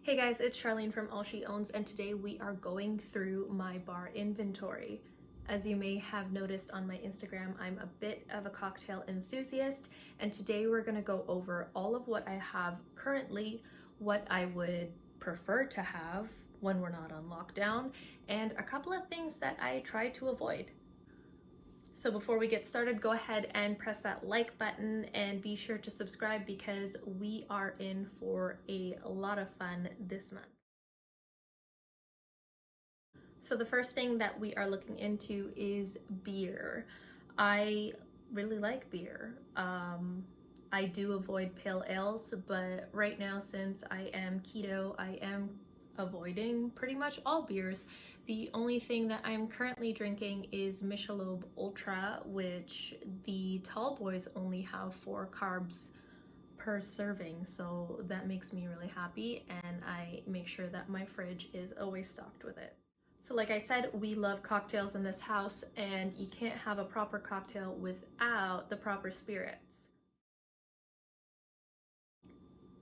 Hey guys, it's Charlene from All She Owns, and today we are going through my bar inventory. As you may have noticed on my Instagram, I'm a bit of a cocktail enthusiast, and today we're going to go over all of what I have currently, what I would prefer to have when we're not on lockdown, and a couple of things that I try to avoid. So before we get started, go ahead and press that like button and be sure to subscribe because we are in for a lot of fun this month. So the first thing that we are looking into is beer. I really like beer. I do avoid pale ales, but right now since I am keto, I am avoiding pretty much all beers. The only thing that I'm currently drinking is Michelob Ultra, which the tall boys only have 4 carbs per serving, so that makes me really happy, and I make sure that my fridge is always stocked with it. So like I said, we love cocktails in this house, and you can't have a proper cocktail without the proper spirits.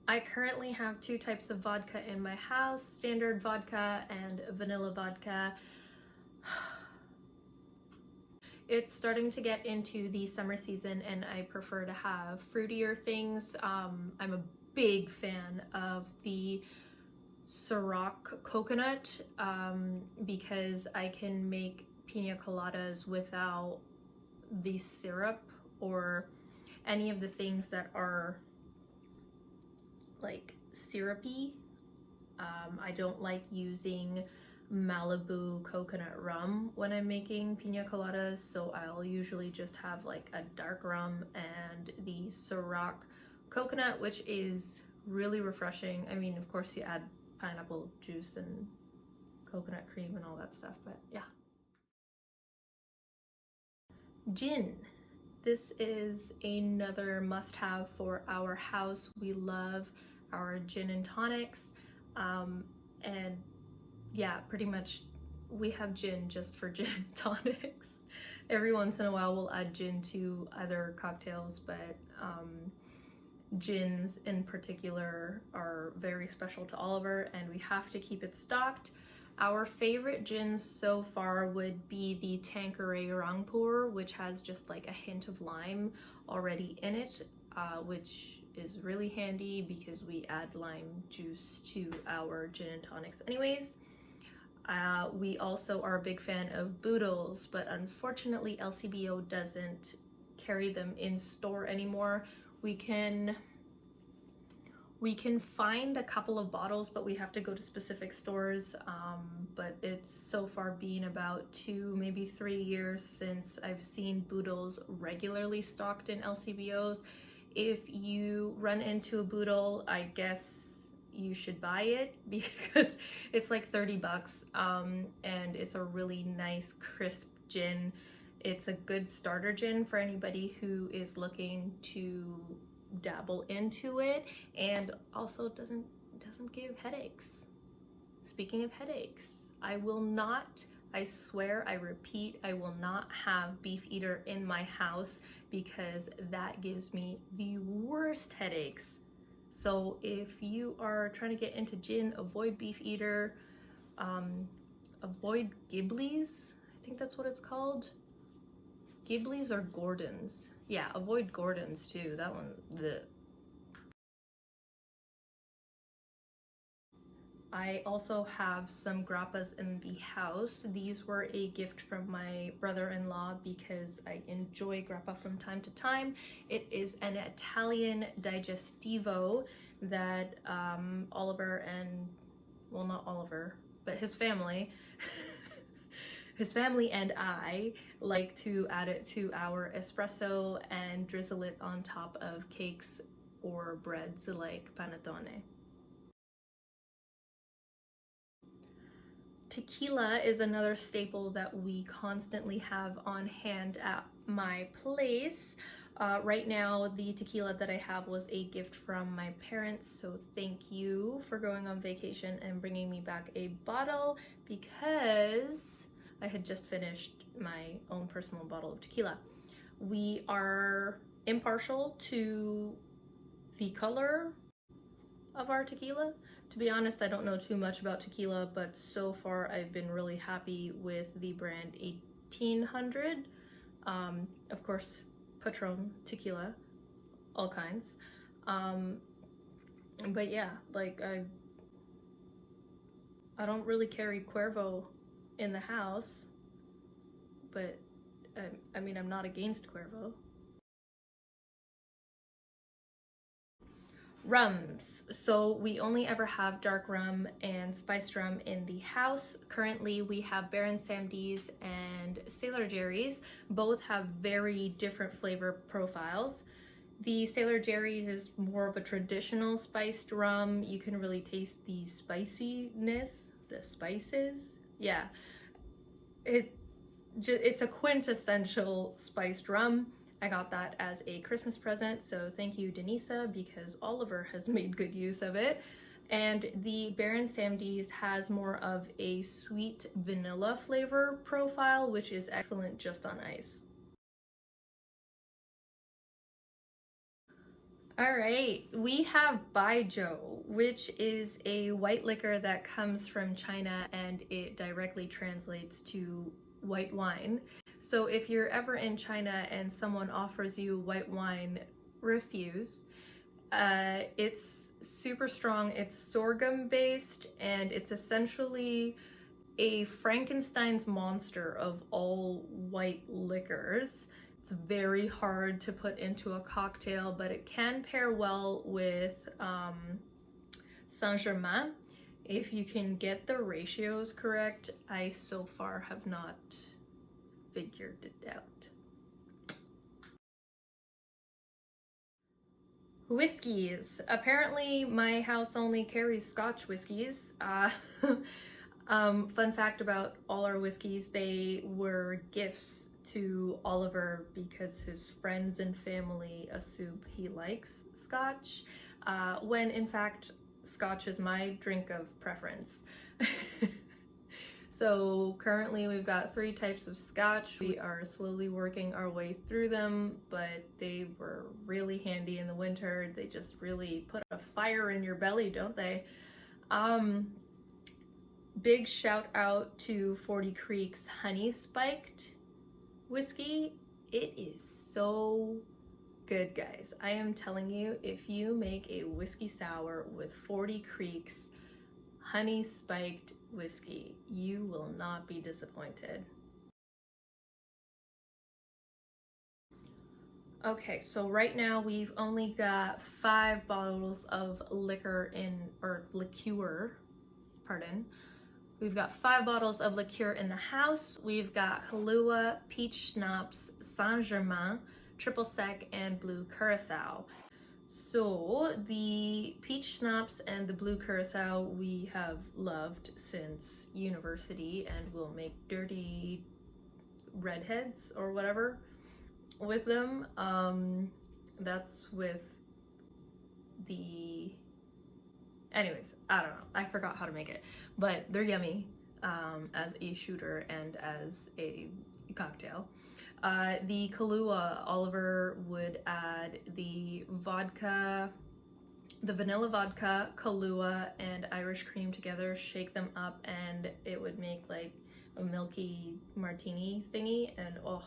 I currently have 2 types of vodka in my house, standard vodka and vanilla vodka. It's starting to get into the summer season and I prefer to have fruitier things. I'm a big fan of the Ciroc coconut because I can make pina coladas without the syrup or any of the things that are like syrupy. I don't like using Malibu coconut rum when I'm making pina coladas, so I'll usually just have like a dark rum and the Ciroc coconut, which is really refreshing. I mean, of course you add pineapple juice and coconut cream and all that stuff, but yeah. Gin. This is another must-have for our house. We love our gin and tonics, and yeah, pretty much we have gin just for gin and tonics. Every once in a while we'll add gin to other cocktails, but gins in particular are very special to Oliver and we have to keep it stocked. Our favorite gins so far would be the Tanqueray Rangpur, which has just like a hint of lime already in it, which is really handy because we add lime juice to our gin and tonics anyways. We also are a big fan of Boodles, but unfortunately LCBO doesn't carry them in store anymore. We can find a couple of bottles, but we have to go to specific stores, but it's so far been about 2, maybe 3 years since I've seen Boodles regularly stocked in LCBOs. If you run into a Boodle, I guess you should buy it because it's like 30 bucks, and it's a really nice crisp gin. It's a good starter gin for anybody who is looking to dabble into it, and also doesn't give headaches. Speaking of headaches, I swear, I repeat, I will not have Beefeater in my house because that gives me the worst headaches. So if you are trying to get into gin, avoid Beefeater, avoid Ghiblis, I think that's what it's called. Ghiblis or Gordon's. Yeah, avoid Gordon's too. That one, I also have some Grappas in the house. These were a gift from my brother-in-law because I enjoy Grappa from time to time. It is an Italian digestivo that Oliver and, well, not Oliver, but his family and I like to add it to our espresso and drizzle it on top of cakes or breads like panettone. Tequila is another staple that we constantly have on hand at my place. Right now, the tequila that I have was a gift from my parents, so thank you for going on vacation and bringing me back a bottle because I had just finished my own personal bottle of tequila. We are impartial to the color of our tequila To be honest, I don't know too much about tequila, but so far I've been really happy with the brand 1800. Of course, Patron, tequila, all kinds. But yeah, like I don't really carry Cuervo in the house, but I mean, I'm not against Cuervo. Rums. So we only ever have dark rum and spiced rum in the house. Currently we have Baron Samdi's and Sailor Jerry's. Both have very different flavor profiles. The Sailor Jerry's is more of a traditional spiced rum. You can really taste the spiciness, the spices. Yeah, it's a quintessential spiced rum. I got that as a Christmas present, so thank you, Denisa, because Oliver has made good use of it. And the Baron Samdi's has more of a sweet vanilla flavor profile, which is excellent just on ice. All right, we have Baijiu, which is a white liquor that comes from China, and it directly translates to white wine. So if you're ever in China and someone offers you white wine, refuse. It's super strong. It's sorghum based, and it's essentially a Frankenstein's monster of all white liquors. It's very hard to put into a cocktail, but it can pair well with Saint-Germain. If you can get the ratios correct, I so far have not figured it out. Whiskeys. Apparently my house only carries Scotch whiskeys. Fun fact about all our whiskeys, they were gifts to Oliver because his friends and family assume he likes Scotch, when in fact Scotch is my drink of preference. So currently we've got 3 types of Scotch. We are slowly working our way through them, but they were really handy in the winter. They just really put a fire in your belly, don't they? Big shout out to 40 Creek's Honey Spiked whiskey. It is so good, guys. I am telling you, if you make a whiskey sour with 40 Creek's Honey Spiked whiskey, you will not be disappointed. Okay, so right now we've only got 5 bottles of liqueur pardon. We've got 5 bottles of liqueur in the house. We've got Kahlua, peach schnapps, Saint-Germain, triple sec, and blue curacao. So the peach schnapps and the blue curacao we have loved since university, and we'll make dirty redheads or whatever with them. That's with the... Anyways, I don't know. I forgot how to make it, but they're yummy as a shooter and as a cocktail. The Kahlua, Oliver would add the vodka, the vanilla vodka, Kahlua, and Irish cream together, shake them up, and it would make like a milky martini thingy, and oh,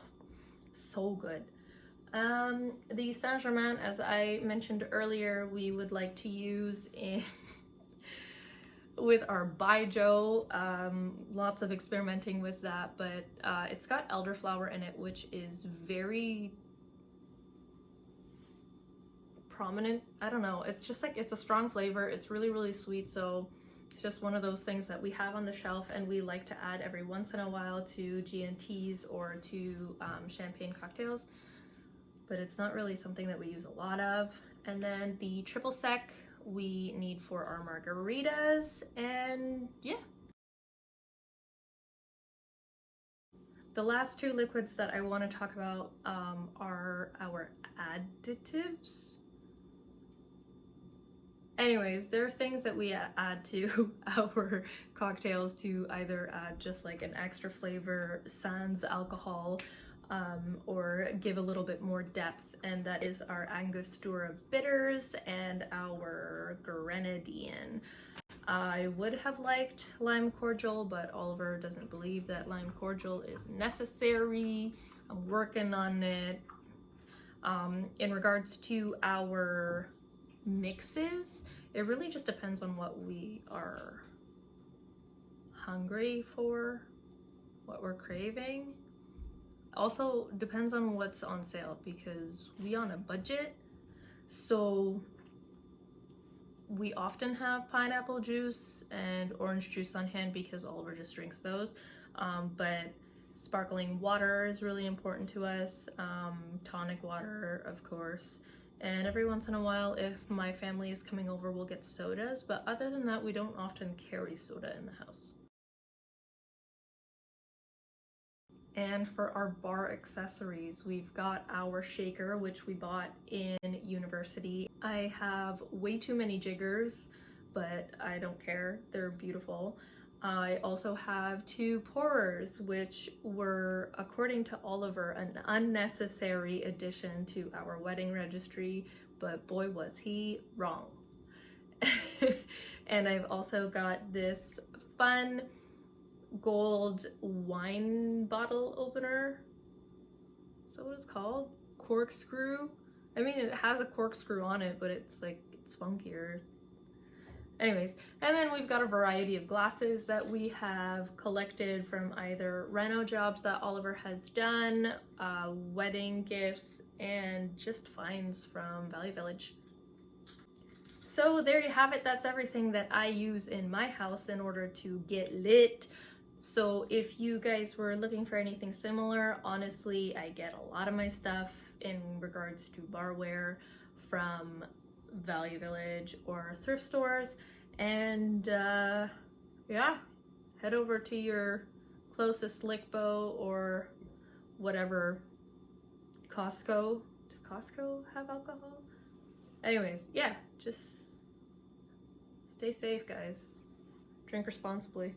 so good. The Saint-Germain, as I mentioned earlier, we would like to use in with our Baijiu. Lots of experimenting with that, but it's got elderflower in it, which is very prominent. I don't know, it's just like, it's a strong flavor. It's really, really sweet, so it's just one of those things that we have on the shelf and we like to add every once in a while to G&Ts or to champagne cocktails, but it's not really something that we use a lot of. And then the triple sec we need for our margaritas, and yeah. The last 2 liquids that I want to talk about are our additives. Anyways, there are things that we add to our cocktails to either add just like an extra flavor sans alcohol, or give a little bit more depth, and that is our Angostura bitters and our grenadine. I would have liked lime cordial, but Oliver doesn't believe that lime cordial is necessary. I'm working on it. In regards to our mixes, it really just depends on what we are hungry for, what we're craving. Also depends on what's on sale, because we on a budget, so we often have pineapple juice and orange juice on hand because Oliver just drinks those. But sparkling water is really important to us, tonic water, of course. And every once in a while, if my family is coming over, we'll get sodas. But other than that, we don't often carry soda in the house. And for our bar accessories, we've got our shaker, which we bought in university. I have way too many jiggers, but I don't care. They're beautiful. I also have 2 pourers, which were, according to Oliver, an unnecessary addition to our wedding registry, but boy was he wrong. And I've also got this fun gold wine bottle opener. So what it's called? Corkscrew? I mean, it has a corkscrew on it, but it's like, it's funkier. Anyways, and then we've got a variety of glasses that we have collected from either reno jobs that Oliver has done, wedding gifts, and just finds from Value Village. So there you have it. That's everything that I use in my house in order to get lit. So if you guys were looking for anything similar, honestly, I get a lot of my stuff in regards to barware from Value Village or thrift stores. And yeah, head over to your closest Liqueurs or whatever. Costco. Does Costco have alcohol? Anyways, yeah, just stay safe, guys. Drink responsibly.